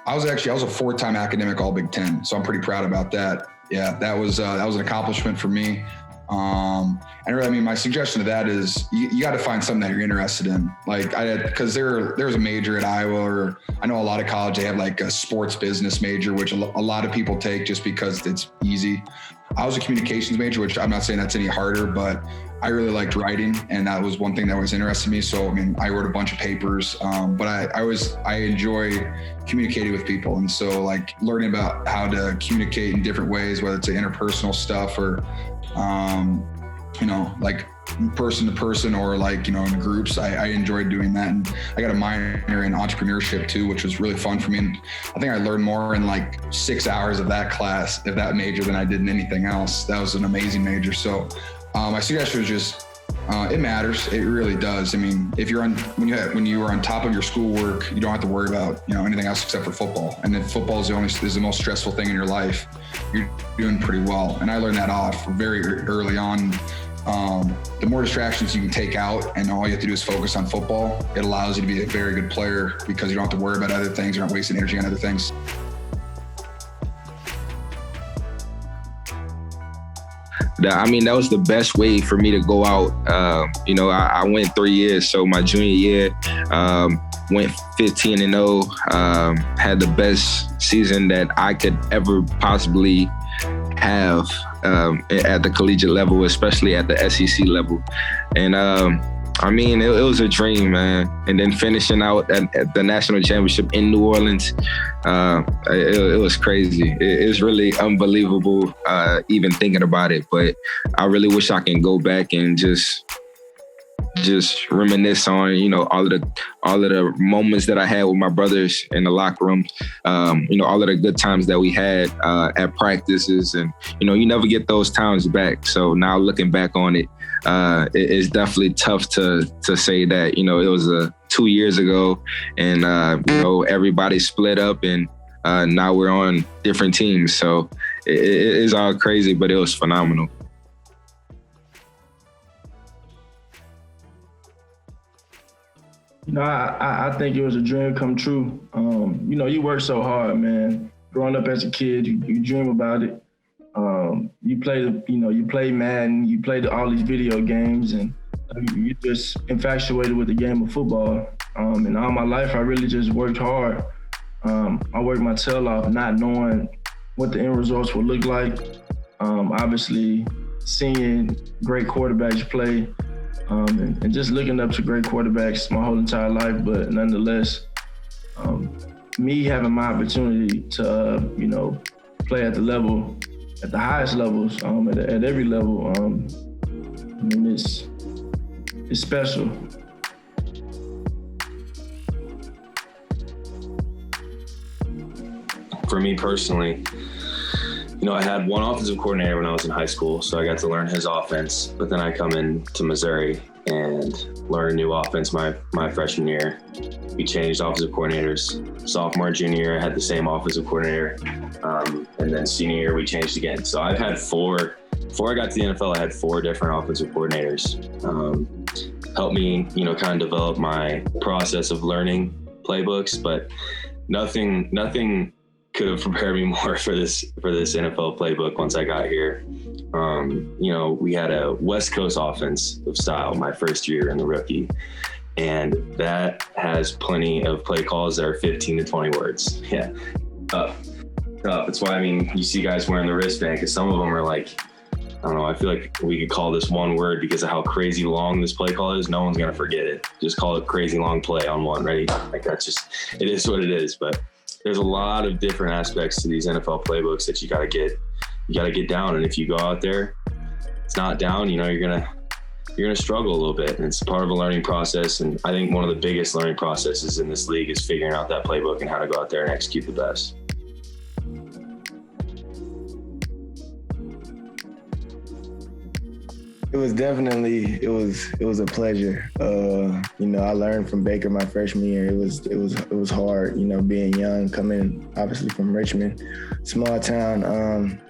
I was a 4-time academic All Big Ten, so I'm pretty proud about that. Yeah, that was an accomplishment for me. And really, I mean, my suggestion to that is you got to find something that you're interested in. Like because there's a major at Iowa, or I know a lot of college, they have like a sports business major, which a lot of people take just because it's easy. I was a communications major, which I'm not saying that's any harder, but I really liked writing, and that was one thing that was interested me. So, I mean, I wrote a bunch of papers, but I enjoy communicating with people. And so like learning about how to communicate in different ways, whether it's interpersonal stuff or, like person to person or like, in groups, I enjoyed doing that. And I got a minor in entrepreneurship too, which was really fun for me. And I think I learned more in like 6 hours of that major than I did in anything else. That was an amazing major. So my suggestion was just, it matters. It really does. I mean, if when you are on top of your schoolwork, you don't have to worry about, anything else except for football. And if football is the most stressful thing in your life, you're doing pretty well. And I learned that off very early on. The more distractions you can take out and all you have to do is focus on football, it allows you to be a very good player because you don't have to worry about other things. You're not wasting energy on other things. I mean, that was the best way for me to go out. I went 3 years. So my junior year, went 15-0, had the best season that I could ever possibly have at the collegiate level, especially at the SEC level. And it was a dream, man. And then finishing out at the national championship in New Orleans, it was crazy. It's really unbelievable even thinking about it. But I really wish I can go back and just reminisce on, all of the moments that I had with my brothers in the locker room, all of the good times that we had at practices, and you never get those times back. So now looking back on it, it's definitely tough to say that it was 2 years ago, and everybody split up, and now we're on different teams. So it is all crazy, but it was phenomenal. I think it was a dream come true. You work so hard, man. Growing up as a kid, you dream about it. You play Madden, you play all these video games, and you're just infatuated with the game of football. And all my life, I really just worked hard. I worked my tail off, not knowing what the end results would look like. Obviously, seeing great quarterbacks play, and just looking up to great quarterbacks my whole entire life. But nonetheless, me having my opportunity to, play at the highest levels, at every level, it's special. For me personally, I had one offensive coordinator when I was in high school, so I got to learn his offense. But then I come into Missouri and learn a new offense my freshman year. We changed offensive coordinators. Sophomore, junior year, I had the same offensive coordinator. And then senior year, we changed again. So I've had before I got to the NFL, I had 4 different offensive coordinators. Helped me, kind of develop my process of learning playbooks, but nothing could have prepared me more for this NFL playbook once I got here. We had a West Coast offense of style my first year in the rookie, and that has plenty of play calls that are 15 to 20 words. Yeah, tough. That's why, you see guys wearing the wristband, because some of them are like, I don't know, I feel like we could call this one word because of how crazy long this play call is. No one's going to forget it. Just call it crazy long play on one, ready? Like, it is what it is. But there's a lot of different aspects to these NFL playbooks that you got to get down. And if you go out there, it's not down, you're going to struggle a little bit. And it's part of a learning process. And I think one of the biggest learning processes in this league is figuring out that playbook and how to go out there and execute the best. It was definitely, it was a pleasure. I learned from Baker my freshman year. It was hard, being young, coming obviously from Richmond, small town.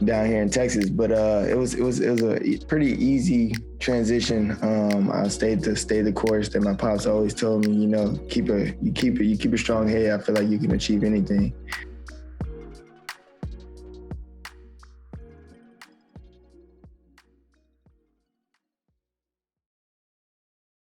down here in Texas. But it was a pretty easy transition. I stayed the course that my pops always told me, you know, keep a strong head. I feel like you can achieve anything.